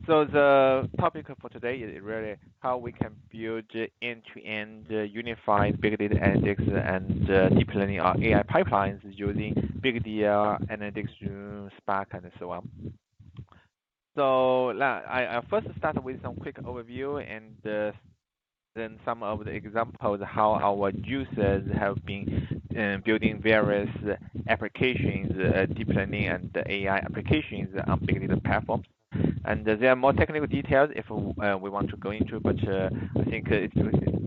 So the topic for today is really how we can build end-to-end unified big data analytics and deep learning or AI pipelines using BigDL, Analytics Zoo, Spark, and so on. So I first start with some quick overview and then some of the examples how our users have been building various applications, deep learning and AI applications on big data platforms. And there are more technical details if we want to go into, but I think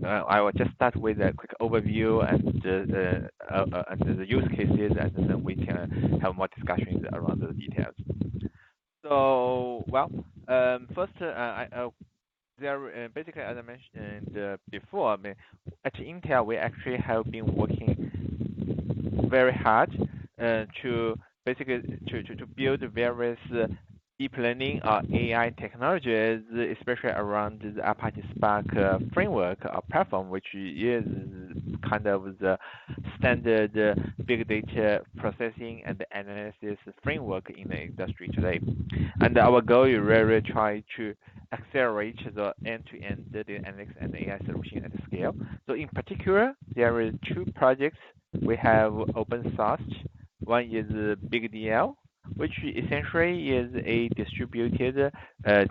I will just start with a quick overview and the use cases, and then we can have more discussions around the details. So, well, first, basically, as I mentioned before, I mean, at Intel, we actually have been working very hard to basically to build various deep learning or AI technologies, especially around the Apache Spark framework or platform, which is kind of the standard big data processing and analysis framework in the industry today. And our goal is really try to accelerate the end-to-end data analytics and AI solution at scale. So in particular, there are two projects. We have open source. One is BigDL, which essentially is a distributed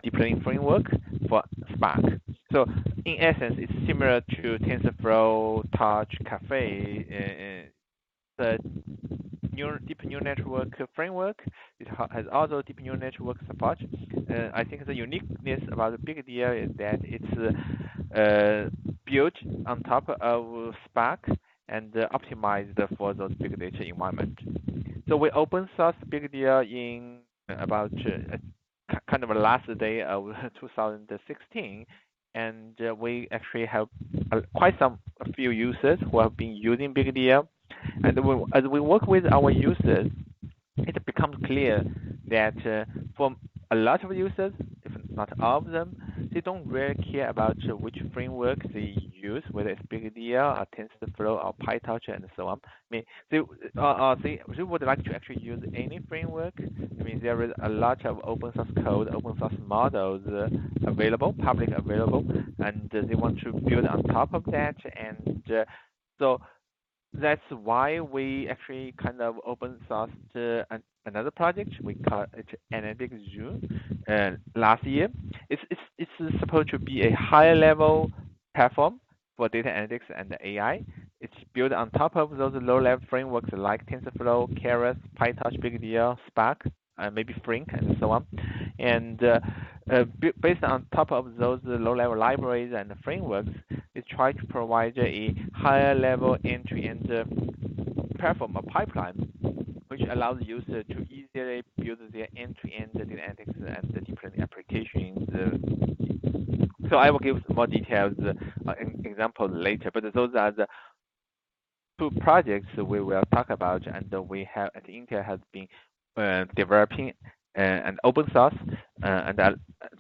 deep learning framework for Spark. So in essence, it's similar to TensorFlow, Torch, Caffe, the deep neural network framework. It has also deep neural network support. I think the uniqueness about the BigDL is that it's built on top of Spark and optimized for those big data environment. So we open source BigDL in about kind of last day of 2016, and we actually have quite a few users who have been using BigDL. And as we work with our users, it becomes clear that for a lot of users, if not all of them, they don't really care about which framework they use, whether it's BigDL or TensorFlow or PyTorch and so on. I mean, they would like to actually use any framework. I mean, there is a lot of open source code, open source models available, public available, and they want to build on top of that. And so that's why we actually kind of open sourced another project. We call it Analytics Zoo last year. It's supposed to be a higher level platform for data analytics and AI. It's built on top of those low-level frameworks like TensorFlow, Keras, PyTorch, BigDL, Spark, maybe Flink, and so on. And based on top of those low-level libraries and frameworks, it tries to provide a higher level end-to-end platform or pipeline, which allows the user to easily build their end-to-end data analytics and deep learning applications. So I will give more details examples later, but those are the two projects we will talk about, and we have at Intel has been developing and open source and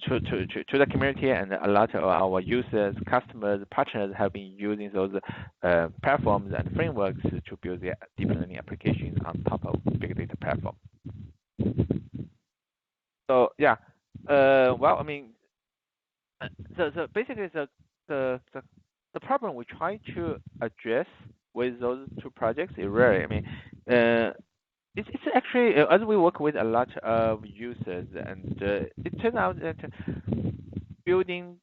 to the community, and a lot of our users, customers, partners have been using those platforms and frameworks to build their deep learning applications on top of big data platform. So yeah, well, I mean, so basically the problem we try to address with those two projects is really, I mean, it's actually, as we work with a lot of users, and it turns out that building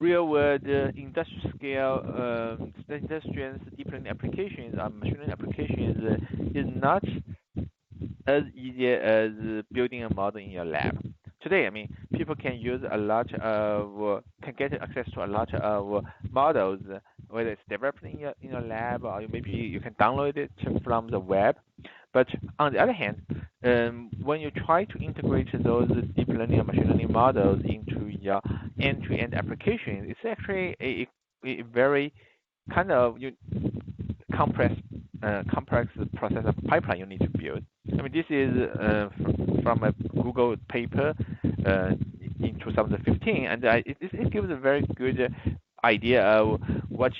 real-world industrial scale industrial deep learning applications or machine learning applications is not as easy as building a model in your lab. Today, I mean, people can use can get access to a lot of models, whether it's developed in your lab or maybe you can download it from the web. But on the other hand, when you try to integrate those deep learning or machine learning models into your end-to-end application, it's actually a very kind of complex process of pipeline you need to build. I mean, this is from a Google paper in 2015, and it gives a very good idea of what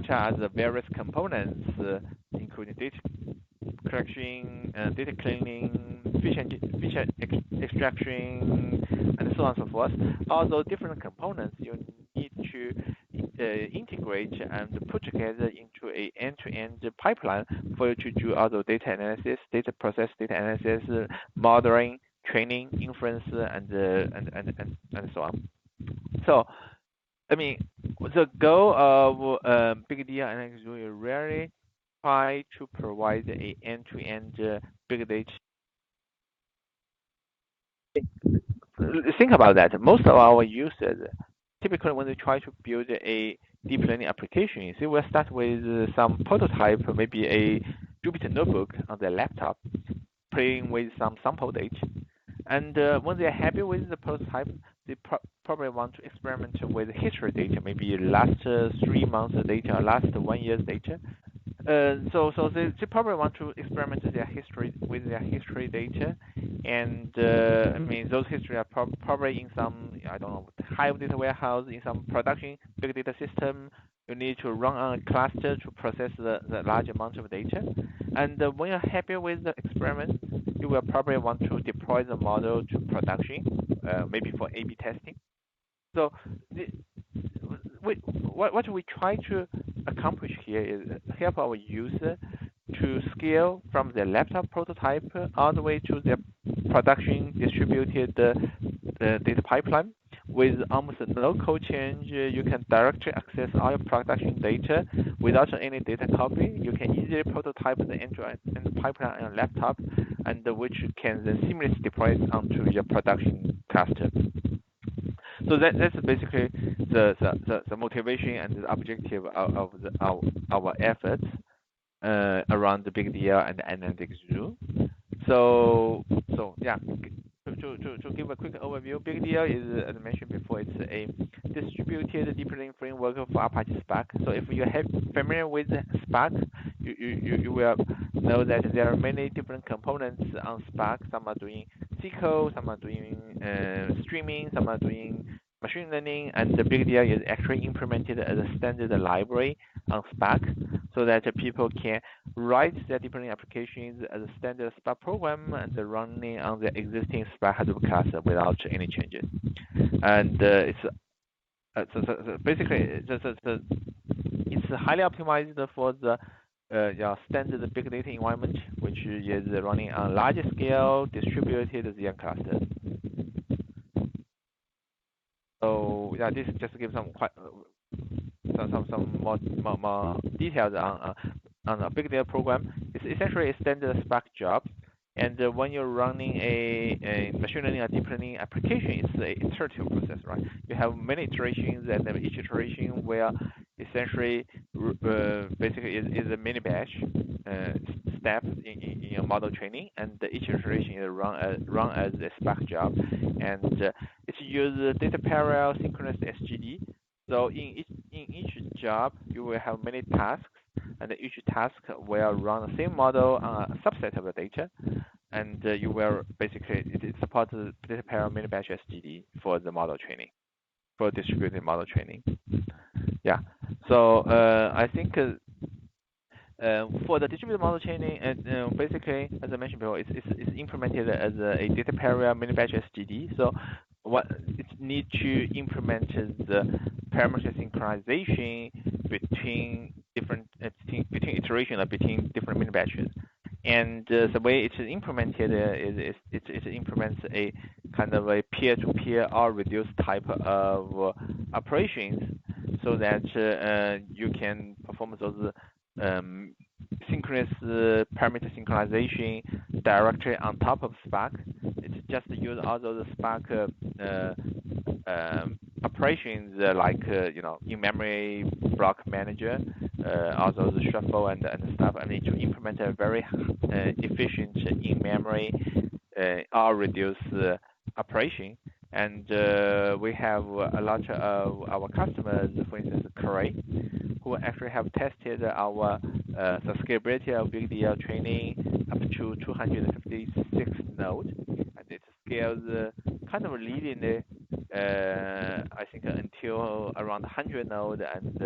are the various components, including data collection, data cleaning, feature extraction, and so on and so forth. All those different components you need to integrate and put together into a end-to-end pipeline for you to do all the data analysis, data process, data analysis, modeling, training, inference, and so on. So, I mean, the goal of BigDL and Analytics Zoo is really try to provide a end-to-end big data. Think about that. Most of our users, typically when they try to build a deep learning application, they will start with some prototype, maybe a Jupyter notebook on their laptop, playing with some sample data. And when they're happy with the prototype, they probably want to experiment with history data, maybe last 3 months data, or last 1 year's data. So they probably want to experiment with their history data, and I mean those history are probably in some, I don't know, Hive data warehouse, in some production big data system. You need to run on a cluster to process the large amount of data. And when you're happy with the experiment, you will probably want to deploy the model to production, maybe for A/B testing. So what we try to accomplish here is help our user to scale from their laptop prototype all the way to their production distributed data pipeline. With almost no code change, you can directly access all your production data without any data copy. You can easily prototype the end-to-end pipeline on your laptop, and which can then seamlessly deploy onto your production cluster. So that's basically the motivation and the objective of our efforts around the BigDL and Analytics Zoo. So yeah, to give a quick overview, BigDL is, as I mentioned before, it's a distributed deep learning framework for Apache Spark. So if you are familiar with Spark, you will know that there are many different components on Spark. Some are doing SQL, some are doing streaming, some are doing machine learning, and the BigDL is actually implemented as a standard library on Spark, so that people can write their deep learning applications as a standard Spark program and running on the existing Spark Hadoop cluster without any changes. And it's basically it's highly optimized for the standard big data environment, which is running on large scale distributed Xen cluster. So yeah, this just gives some more details on a BigDL program. It's essentially a standard Spark job, and when you're running a machine learning or deep learning application, it's an iterative process, right? You have many iterations, and then each iteration will essentially basically is a mini batch step in your model training, and each iteration is run as a Spark job, and it uses data parallel synchronous SGD. So in each job, you will have many tasks, and each task will run the same model on a subset of the data, and you will basically it supports the data parallel mini batch SGD for the model training, for distributed model training. Yeah. So I think for the distributed model training, and basically, as I mentioned before, it's implemented as a data parallel mini batch SGD. So what it needs to implement is the parameter synchronization between different between iteration or between different mini batches. And the way it's implemented is it implements a kind of a peer-to-peer or reduced type of operations, so that you can perform those synchronous parameter synchronization directly on top of Spark. It's just use all those Spark operations like in-memory block manager, all those shuffle and stuff, and to implement a very efficient in-memory or reduce operation. And we have a lot of our customers, for instance, Keras, who actually have tested our the scalability of BigDL training up to 256 nodes, and it scales kind of linearly, I think, until around 100 nodes, and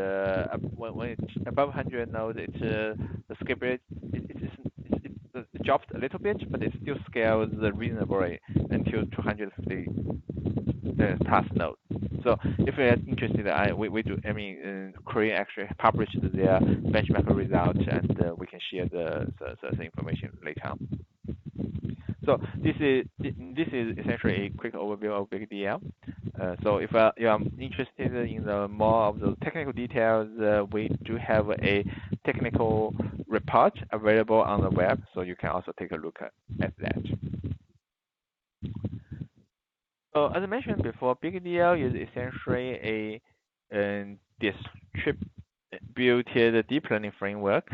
when it's above 100 nodes, the scalability it drops a little bit, but it still scales reasonably until 250 task node. So if you're interested, Korean actually published their benchmark results, and we can share the information later on. So this is essentially a quick overview of BigDL. So if you are interested in the more of the technical details, we do have a technical report available on the web, so you can also take a look at that. So as I mentioned before, BigDL is essentially a distributed deep learning framework,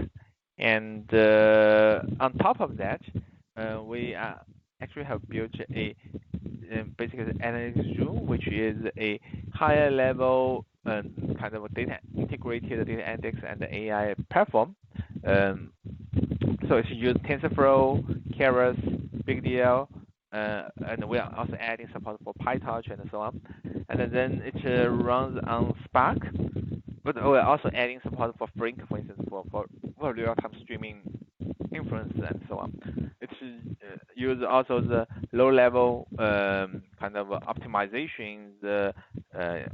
and on top of that, we actually have built basically Analytics Zoo, which is a higher level kind of a integrated data analytics and AI platform. So it's used TensorFlow, Keras, BigDL, and we are also adding support for PyTorch and so on. And then it runs on Spark, but we're also adding support for Flink, for instance, for real-time streaming inference and so on. It uses also the low-level kind of optimizations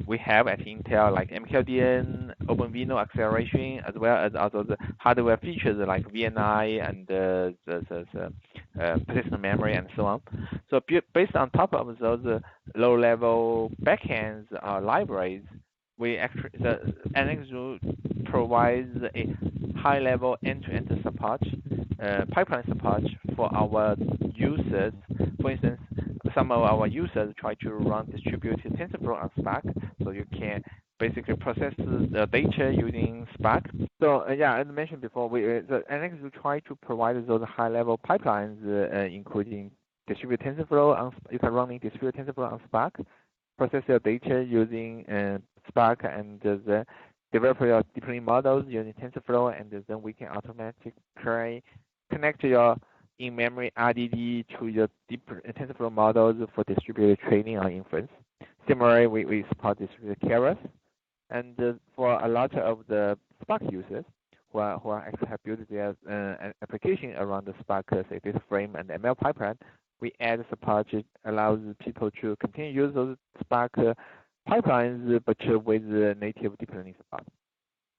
we have at Intel, like MQDN, OpenVINO acceleration, as well as also the hardware features like VNI and the persistent memory and so on. So based on top of those low-level backends or libraries, the Analytics Zoo provides a high-level end-to-end support, pipeline support for our users. For instance, some of our users try to run distributed TensorFlow on Spark, so you can basically process the data using Spark. So as I mentioned before, the Analytics Zoo try to provide those high-level pipelines, including distributed TensorFlow. You can run distributed TensorFlow on Spark, process your data using Spark, and then develop your deep learning models using TensorFlow, and then we can automatically connect your in-memory RDD to your deep TensorFlow models for distributed training or inference. Similarly, we support distributed Keras, and for a lot of the Spark users who actually have built their application around the Spark, say Dataframe and ML pipeline, we add support. It allows people to continue to use those Spark pipelines, but with native deep learning support.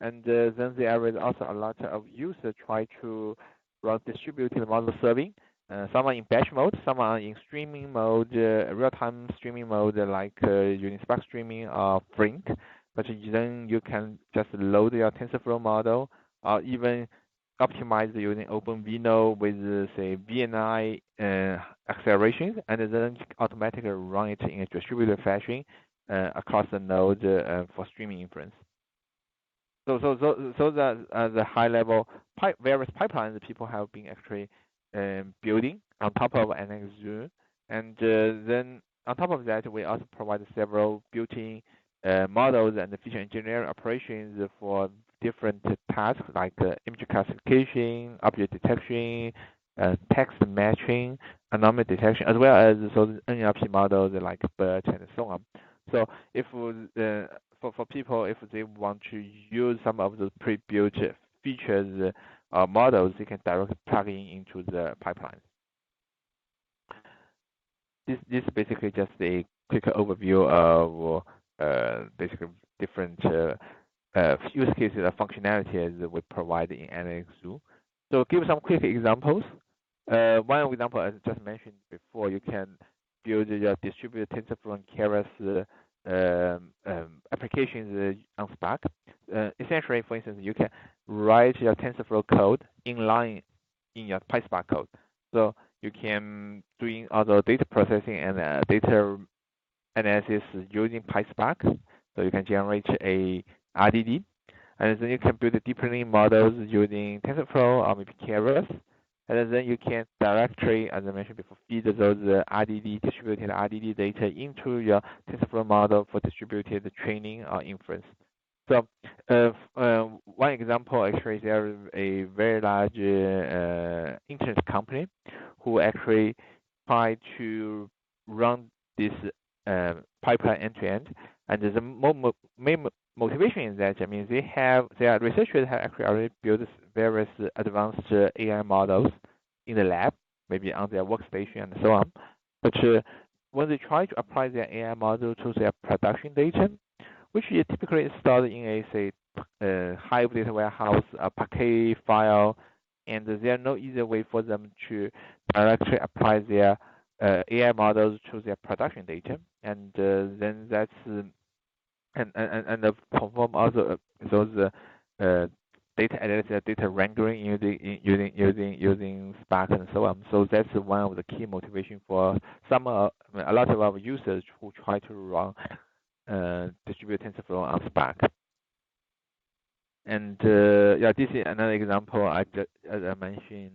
And then there is also a lot of users try to run distributed model serving. Some are in batch mode, some are in streaming mode, real-time streaming mode, like using Spark streaming or Flink. But then you can just load your TensorFlow model, or even optimize using OpenVINO with, say, VNI accelerations, and then automatically run it in a distributed fashion across the node for streaming inference. So that the high-level various pipelines that people have been actually building on top of Analytics Zoo, and then on top of that, we also provide several built-in models and feature engineering operations for different tasks like image classification, object detection, text matching, anomaly detection, as well as those NLP models like BERT and so on. So if for people, if they want to use some of the pre-built features models, they can directly plug into the pipeline. This is basically just a quick overview of basically different use cases or functionalities that we provide in Analytics Zoo. So give some quick examples. One example, as I just mentioned before, you can build your distributed TensorFlow and Keras applications on Spark. Essentially, for instance, you can write your TensorFlow code inline in your PySpark code. So you can doing other data processing and data analysis using PySpark. So you can generate a RDD, and then you can build deep learning models using TensorFlow or maybe Keras. And then you can directly, as I mentioned before, feed those distributed RDD data into your TensorFlow model for distributed training or inference. So one example, actually, there is a very large internet company who actually try to run this pipeline end-to-end. And the main motivation is that, I mean, their researchers have actually already built various advanced AI models in the lab, maybe on their workstation and so on. But when they try to apply their AI model to their production data, which is typically stored in a, say, Hive data warehouse, a Apache file, and there's no easy way for them to directly apply their AI models to their production data, and then that's and perform also those data analysis, data wrangling using Spark and so on. So that's one of the key motivation for a lot of our users who try to run distributed TensorFlow on Spark. And yeah, this is another example. As I mentioned,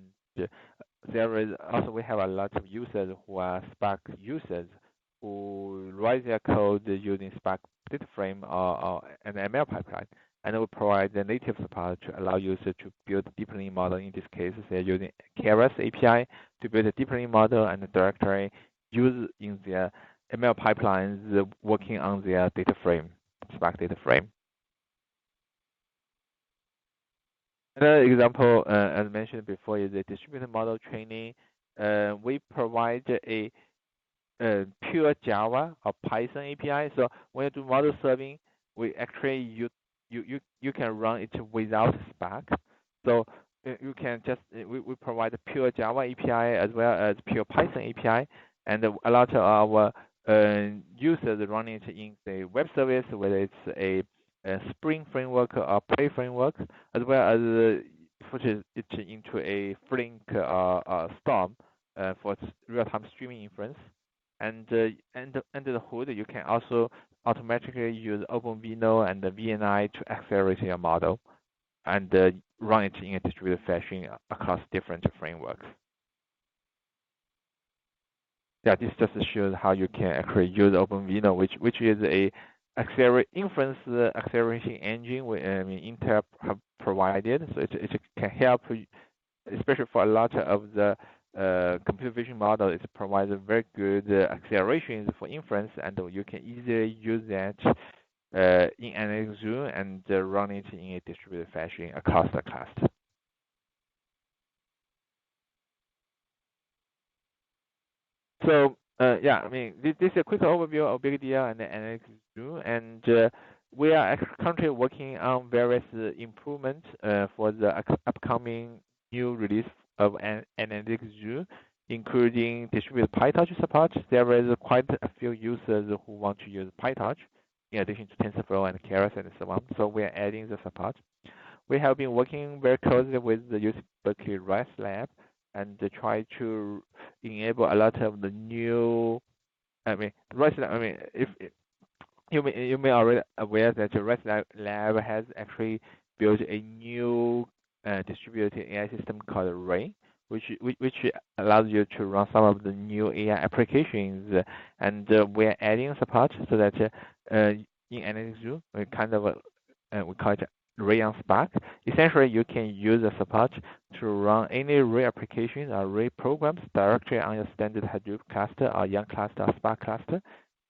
there is also we have a lot of users who are Spark users who write their code using Spark Dataframe or an ML pipeline, and we provide the native support to allow users to build a deep learning model. In this case, they're using Keras API to build a deep learning model and directly use in their ML pipelines working on their data frame, Spark data frame. Another example, as mentioned before, is the distributed model training. We provide a pure Java or Python API. So when you do model serving, we actually you can run it without Spark. So you can just we provide a pure Java API as well as pure Python API, and a lot of our users run it in the web service, whether it's a Spring framework or Play framework, as well as put it into a Flink or Storm for real-time streaming inference. And under the hood, you can also automatically use OpenVINO and the VNI to accelerate your model and run it in a distributed fashion across different frameworks. Yeah, this just shows how you can actually use OpenVINO, which is a inference acceleration engine Intel have provided. So it can help, especially for a lot of the computer vision model. It provides a very good accelerations for inference, and you can easily use that in Analytics Zoo and run it in a distributed fashion across the cluster. So yeah, this is a quick overview of BigDL and the Analytics Zoo, and we are currently working on various improvements for the upcoming new release of Analytics Zoo, including distributed PyTorch support. There is quite a few users who want to use PyTorch in addition to TensorFlow and Keras and so on. So we are adding the support. We have been working very closely with the UC Berkeley RISE Lab and try to enable a lot of the new. RISE Lab. If you may already aware that the RISE Lab has actually built a new distributed AI system called Ray, which allows you to run some of the new AI applications, and we're adding support so that in Analytics Zoo we call it Ray on Spark. Essentially, you can use the support to run any Ray application or Ray programs directly on your standard Hadoop cluster or Yarn cluster or Spark cluster,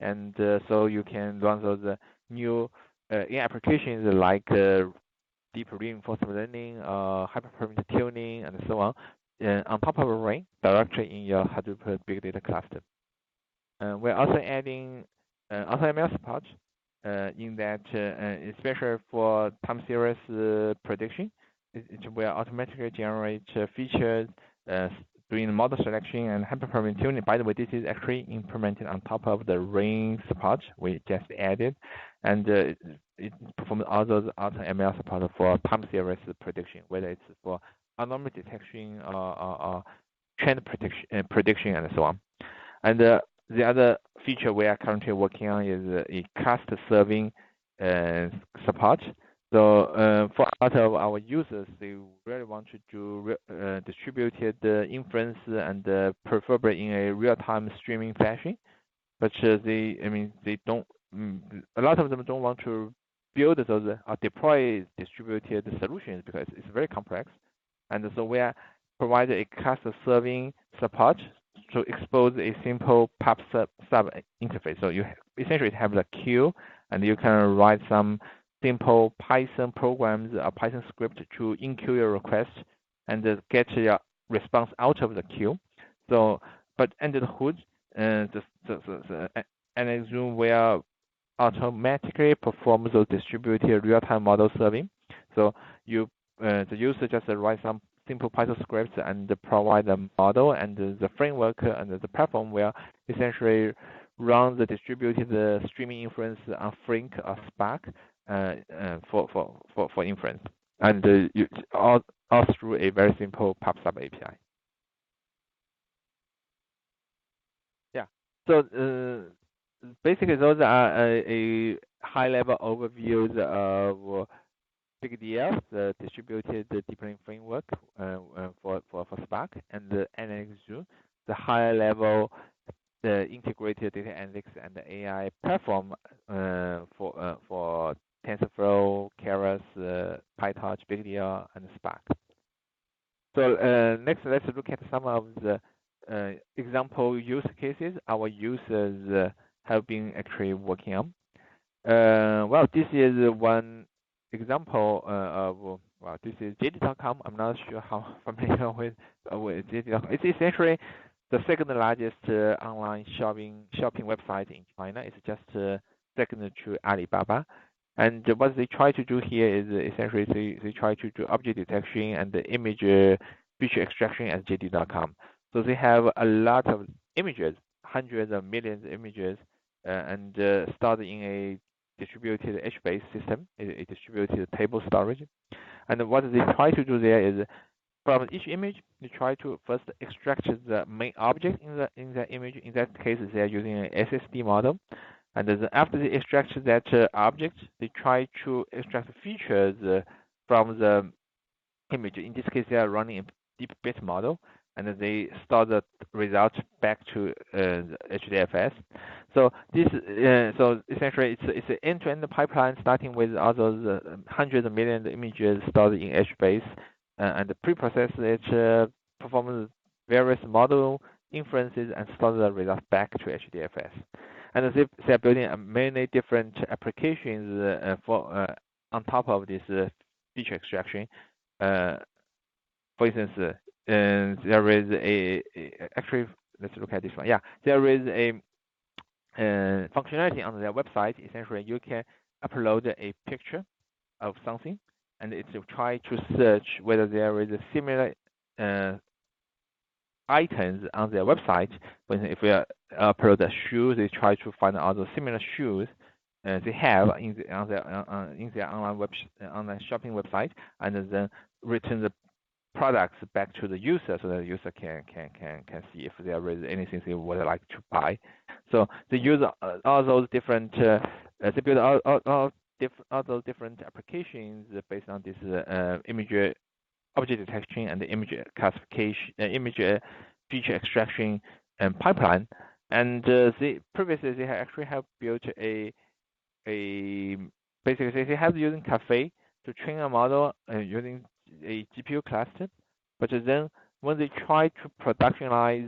and so you can run those new AI applications like deep reinforcement learning, hyperparameter tuning, and so on top of Ray directly in your Hadoop big data cluster. We're also adding AutoML support in that, especially for time series prediction. It will automatically generate features doing model selection and hyperparameter tuning. By the way, this is actually implemented on top of the Ring support we just added, and it performs all those AutoML support for time series prediction, whether it's for anomaly detection or trend prediction and so on. And the other feature we are currently working on is a cluster serving support. So for a lot of our users, they really want to do distributed inference and preferably in a real-time streaming fashion. But they don't. A lot of them don't want to build those or deploy distributed solutions because it's very complex. And so we are providing a cluster serving support to expose a simple pub sub interface. So you essentially have the queue, and you can write some simple Python programs or Python script to enqueue your request and get your response out of the queue. So, but under the hood, the Analytics Zoo will automatically perform those distributed real-time model serving. So the user just write some simple Python scripts and provide the model, and the framework and the platform will essentially run the distributed streaming inference on Flink or Spark for inference, and all through a very simple PubSub API. Yeah. So basically, those are a high-level overviews of BigDL, the distributed deep learning framework for Spark, and the Analytics Zoo, the higher-level integrated data analytics and the AI platform for TensorFlow, Keras, PyTorch, BigDL, and Spark. So next, let's look at some of the example use cases our users have been actually working on. Well, this is one example of, well, this is JD.com. I'm not sure how familiar with JD.com. It's essentially the second largest online shopping website in China. It's just second to Alibaba. And what they try to do here is essentially they try to do object detection and the image feature extraction at JD.com. So they have a lot of images, hundreds of millions of images, and stored in a distributed H-based system, a distributed table storage. And what they try to do there is, from each image, they try to first extract the main object in the image. In that case, they are using an SSD model. And then after they extract that object, they try to extract features from the image. In this case, they are running a deep bit model, and they store the result back to HDFS. So this, so essentially, it's an end-to-end pipeline, starting with all those hundreds of millions of images stored in HBase, and pre-process it, perform various model inferences, and store the result back to HDFS. And they're building many different applications for on top of this feature extraction. For instance, there is actually, let's look at this one. Yeah, there is a functionality on their website. Essentially, you can upload a picture of something, and it will try to search whether there is a similar items on their website. If we upload a shoe, they try to find other similar shoes they have in their online shopping website, and then return the products back to the user, so that the user can see if there is anything they would like to buy. So they use all those different they build all those different applications based on this image object detection and the image classification, image feature extraction and pipeline. And previously they actually have built basically they have using Caffe to train a model using a GPU cluster, but then when they try to productionize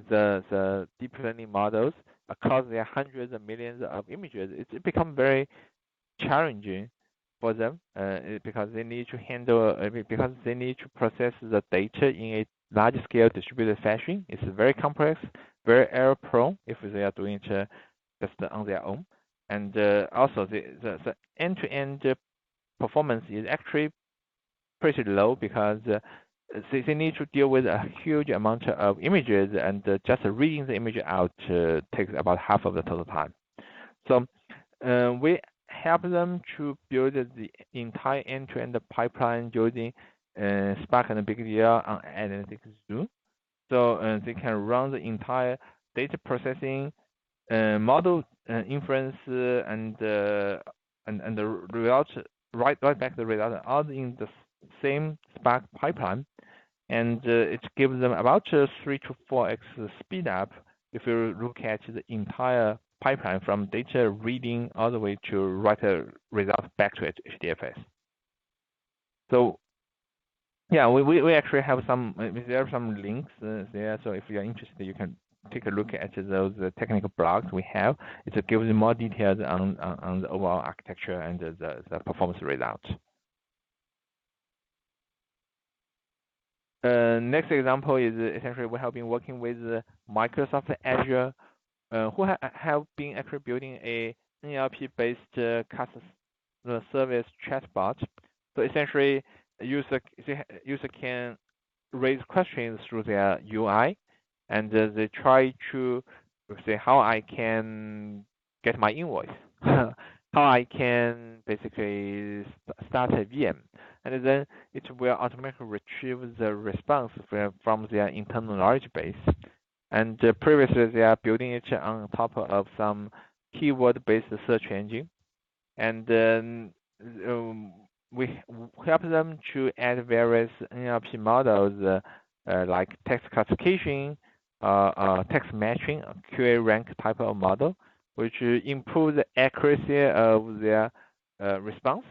the deep learning models across their hundreds of millions of images, it becomes very challenging for them because they need to handle because they need to process the data in a large scale distributed fashion. It's very complex, very error prone if they are doing it just on their own. And also the end-to-end performance is actually pretty low because they need to deal with a huge amount of images, and just reading the image out takes about half of the total time. So we help them to build the entire end-to-end pipeline using Spark and BigDL on Analytics Zoo. So they can run the entire data processing, model inference, and the results right back the result all in the same Spark pipeline, and it gives them about 3 to 4x speed up if you look at the entire pipeline from data reading all the way to write a result back to HDFS. So yeah, we actually have there are some links there. So if you're interested, you can take a look at those technical blogs we have. It gives you more details on the overall architecture and the performance results. Next example is essentially we have been working with Microsoft Azure, who have been actually building a NLP-based customer service chatbot. So essentially, user can raise questions through their UI, and they try to say how I can get my invoice, how I can basically start a VM, and then it will automatically retrieve the response from their internal knowledge base. And previously, they are building it on top of some keyword-based search engine, and we help them to add various NLP models like text classification, text matching, QA rank type of model, which improve the accuracy of their response.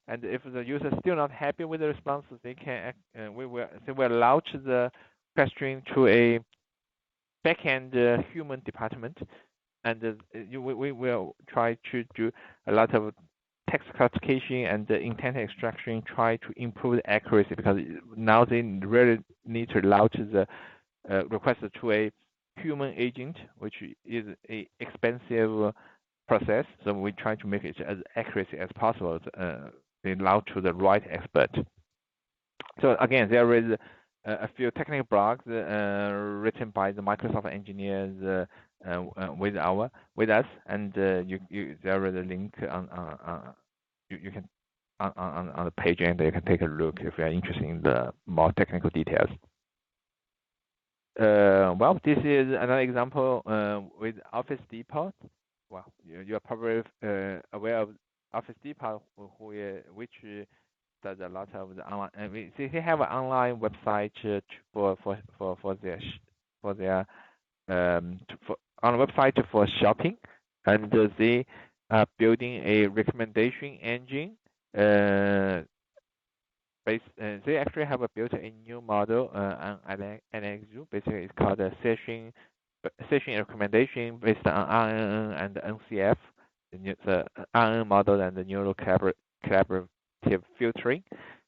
And if the user is still not happy with the response, they can they will launch the question to a backend human department, and we will try to do a lot of text classification and intent extraction, try to improve the accuracy, because now they really need to launch the request to a human agent, which is a expensive process. So we try to make it as accurate as possible. They launch to the right expert. So again, there is a few technical blogs written by the Microsoft engineers with us, and there is a link on you can on the page, and you can take a look if you are interested in the more technical details. Well, this is another example with Office Depot. Well, you are probably aware of Office Depot, which does a lot of the online. They have an online website for their on a website for shopping, and they are building a recommendation engine. They actually have built a new model on Analytics Zoo. Basically, it's called a session recommendation based on RNN and NCF, the RNN model and the neural collaborative filtering.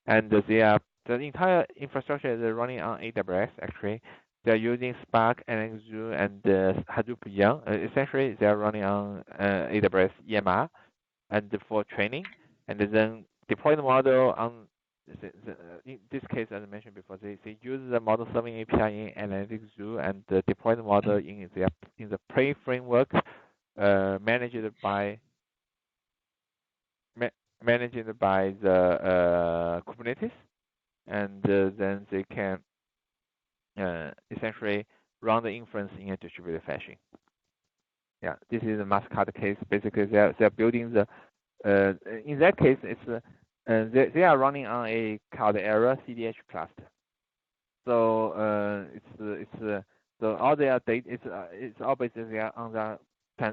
And the entire infrastructure is running on AWS. Actually, they're using Spark, Analytics Zoo, and Hadoop Yarn. Essentially, they're running on AWS EMR and for training, and then deploy the model on. In this case, as I mentioned before, they use the model serving API in Analytics Zoo and deploy the model in the Play framework, managed by the Kubernetes, and then they can essentially run the inference in a distributed fashion. Yeah, this is a Mastercard case. Basically, they're building the. In that case, it's they are running on a Cloudera CDH cluster. So so all their data it's all basically on the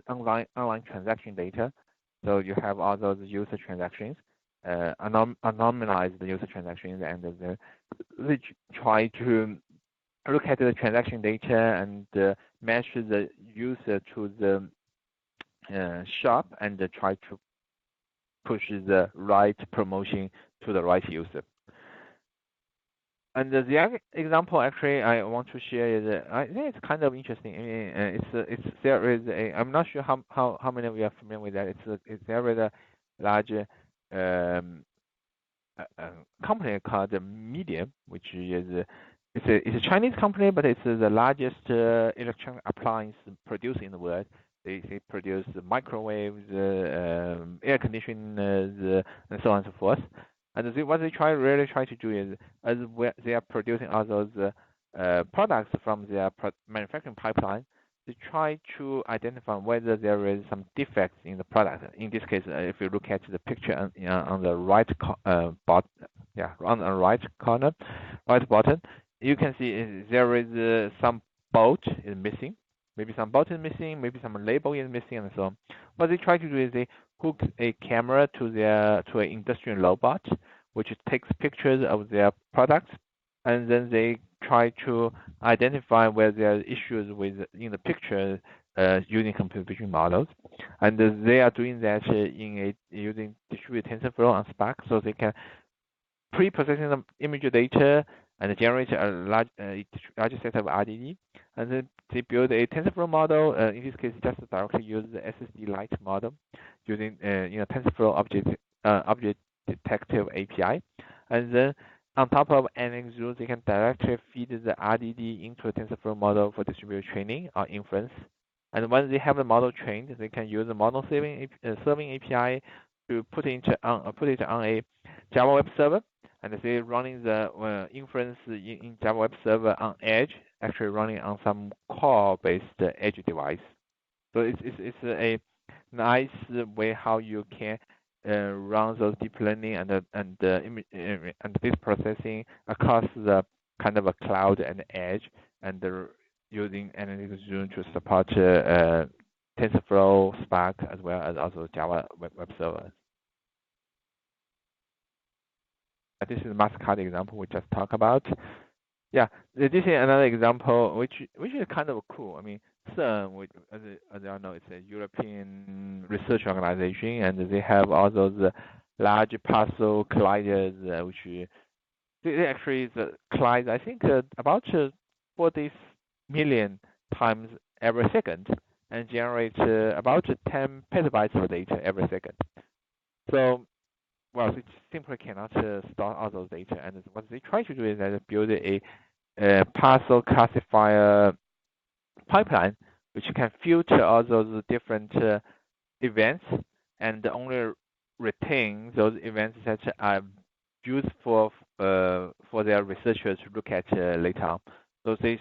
online transaction data. So you have all those user transactions, anonymize the user transactions, and they try to look at the transaction data and match the user to the shop and try to push the right promotion to the right user. And the other example actually I want to share is I think it's kind of interesting. I mean, there is a, I'm not sure how many of you are familiar with that. There is a large company called Midea, which is it's a Chinese company, but it's the largest electronic appliance producer in the world. They produce microwaves, air conditioners, and so on and so forth. And what they really try to do is, as they are producing all those products from their manufacturing pipeline, they try to identify whether there is some defects in the product. In this case, if you look at the picture on the right on the right corner, right bottom, you can see there is some bolt is missing. Maybe some bolt is missing, maybe some label is missing, and so on. What they try to do is they hook a camera to an industrial robot, which takes pictures of their products, and then they try to identify where there are issues in the picture using computer vision models. And they are doing that using distributed TensorFlow on Spark, so they can pre-processing the image data and generate a large set of RDD, and then they build a TensorFlow model. In this case, just directly use the SSD Lite model using TensorFlow object detective API, and then on top of Analytics Zoo, they can directly feed the RDD into a TensorFlow model for distributed training or inference. And once they have the model trained, they can use the model serving API to put it on a Java web server, and they running the inference in Java web server on edge, actually running on some core-based edge device. So it's a nice way how you can run those deep learning and this processing across the kind of a cloud and edge, and using Analytics Zoo to support TensorFlow, Spark, as well as also Java web servers. This is a MasterCard example we just talked about. Yeah, this is another example which is kind of cool. I mean, CERN, as you all know, it's a European research organization, and they have all those large parcel colliders, which they actually collide, I think, about 40 million times every second, and generate about 10 petabytes of data every second. So, well, they simply cannot store all those data, and what they try to do is that build a parcel classifier pipeline, which can filter all those different events and only retain those events that are useful for their researchers to look at later on. So they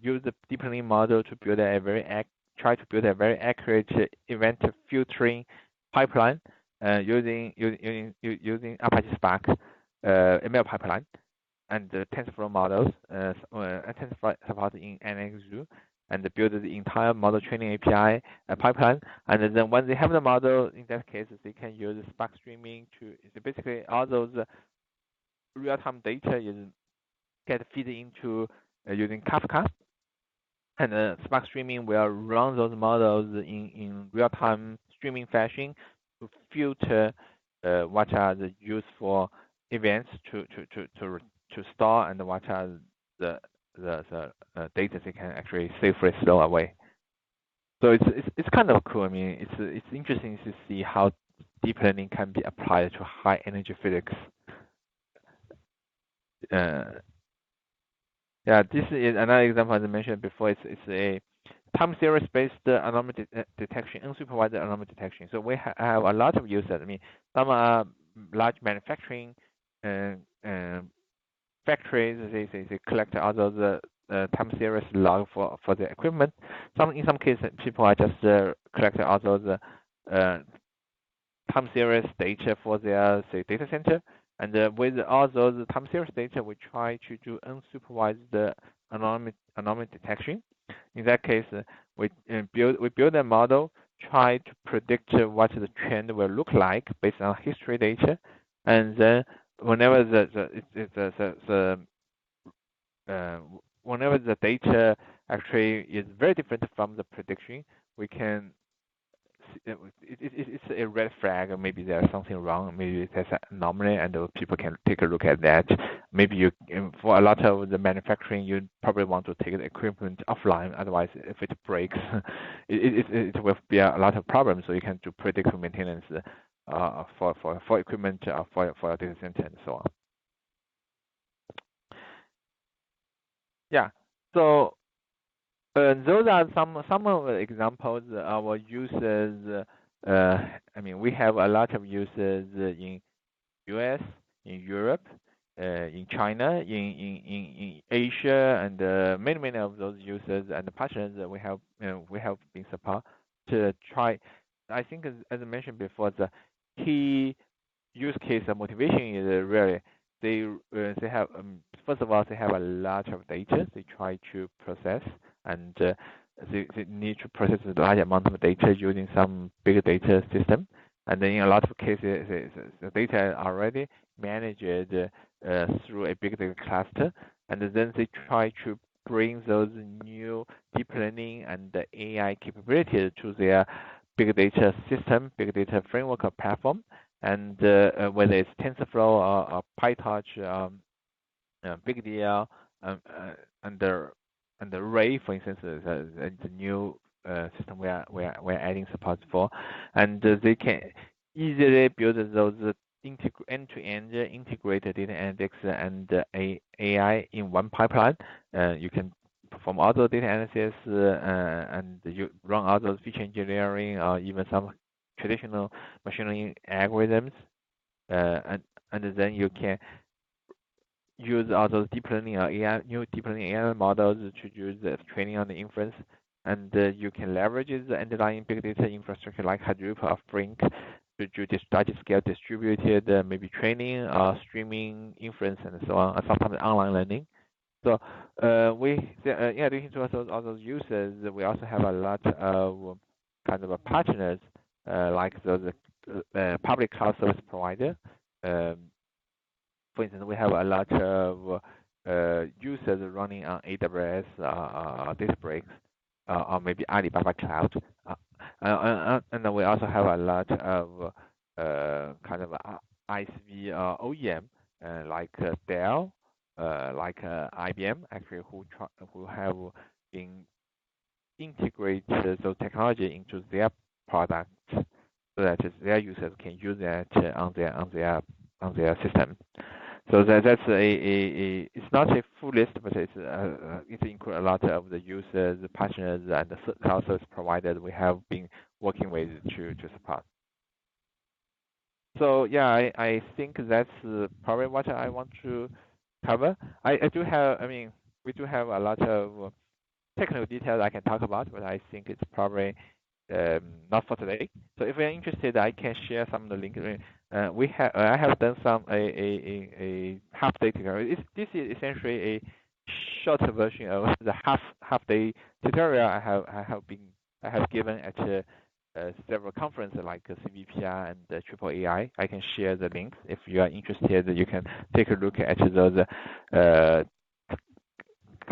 use the deep learning model to build a very accurate event filtering pipeline using Apache Spark ML pipeline and TensorFlow models, TensorFlow support in Analytics Zoo, and build the entire model training API pipeline. And then when they have the model, in that case, they can use Spark streaming to basically all those real-time data get fed into using Kafka, and Spark streaming will run those models in real-time streaming fashion to filter what are the useful events to store, and what are the data they can actually safely throw away. So it's kind of cool. I mean, it's interesting to see how deep learning can be applied to high energy physics. Yeah, this is another example as I mentioned before. It's a time series based anomaly detection, unsupervised anomaly detection. So we have a lot of users. I mean, some are large manufacturing factories. They collect all those time series log for the equipment. In some cases, people are just collecting all those time series data for their data center. And with all those time series data, we try to do unsupervised anomaly detection. In that case, we build a model, try to predict what the trend will look like based on history data, and then whenever whenever the data actually is very different from the prediction, we can. It's a red flag. Maybe there's something wrong. Maybe there's an anomaly, and people can take a look at that. Maybe for a lot of the manufacturing, you probably want to take the equipment offline. Otherwise, if it breaks, it will be a lot of problems. So you can do predictive maintenance for equipment, for your data center, and so on. Yeah. So. Those are some of the examples our users. I mean, we have a lot of users in US, in Europe, in China, in Asia, and many of those users and partners that we have been support to try. I think as I mentioned before, the key use case and motivation is really they have first of all they have a lot of data they try to process, and they need to process a large amount of data using some big data system, and then in a lot of cases the data are already managed through a big data cluster, and then they try to bring those new deep learning and AI capabilities to their big data system, big data framework or platform, and whether it's TensorFlow or PyTorch, BigDL, and the Ray, for instance, is the new system we're adding support for, and they can easily build those end-to-end integrated data analytics and AI in one pipeline. You can perform all the data analysis and you run all those feature engineering or even some traditional machine learning algorithms, and then you can use all those deep learning or AI, new deep learning AI models to use the training on the inference, and you can leverage the underlying big data infrastructure like Hadoop or Flink to do this large-scale distributed maybe training or streaming inference and so on, or sometimes online learning. So in addition to all those users, we also have a lot of kind of partners like those public cloud service provider. For instance, we have a lot of users running on AWS, Databricks, or maybe Alibaba Cloud. And then we also have a lot of kind of ISV OEM like Dell, like IBM, actually, who have been integrated those technology into their products so that their users can use that on their system. So that's it's not a full list, but it includes a lot of the users, the partners, and the cloud service providers we have been working with to support. So yeah, I think that's probably what I want to cover. We do have a lot of technical details I can talk about, but I think it's probably not for today. So if you're interested, I can share some of the links. I have done some a half day tutorial. This is essentially a shorter version of the half day tutorial I have given at several conferences like CVPR and Triple AI. I can share the links if you are interested. You can take a look at those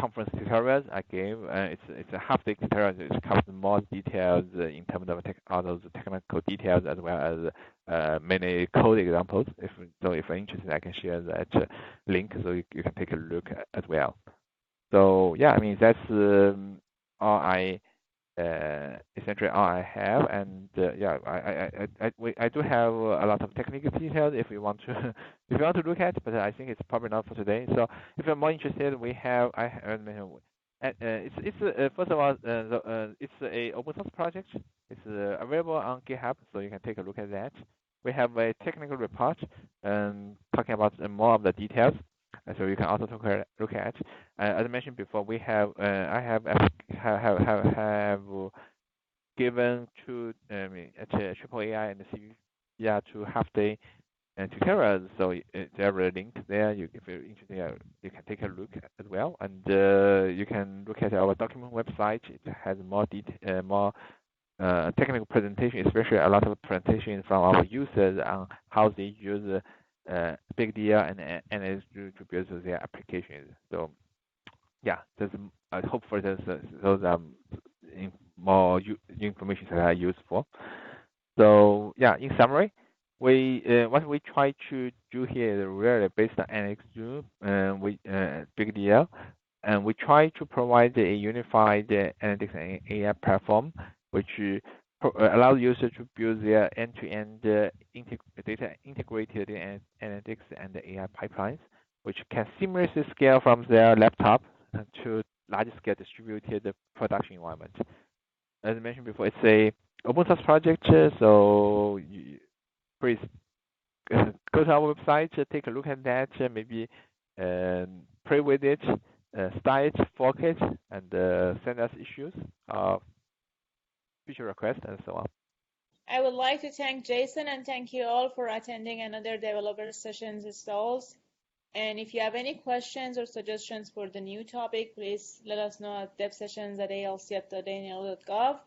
conference tutorials I gave. It's a half day tutorial. It covers more details in terms of all those technical details as well as many code examples. If you're interested, I can share that link so you can take a look as well. So yeah, that's all essentially all I have, and yeah, I do have a lot of technical details if you want to look at, but I think it's probably not for today. So if you're more interested, it's first of all it's a open source project. It's available on GitHub, so you can take a look at that. We have a technical report talking about more of the details. So you can also look at. As I mentioned before, I have given to Triple AI and CVPR to half day tutorials. So there are links there. If you're interested, you can take a look as well, and you can look at our document website. It has more technical presentation, especially a lot of presentations from our users on how they use BigDL and Analytics Zoo to build their applications. So yeah, hopefully those are more information that are useful. So yeah, in summary, what we try to do here is really based on Analytics Zoo BigDL, and we try to provide a unified analytics and AI platform which allows users to build their end-to-end data integrated analytics and AI pipelines, which can seamlessly scale from their laptop to large-scale distributed production environment. As I mentioned before, it's a open source project, so please go to our website, take a look at that, maybe play with it, start it, fork it, and send us issues, feature requests, and so on. I would like to thank Jason and thank you all for attending another developer sessions installs. And if you have any questions or suggestions for the new topic, please let us know at devsessions@alc.daniel.gov.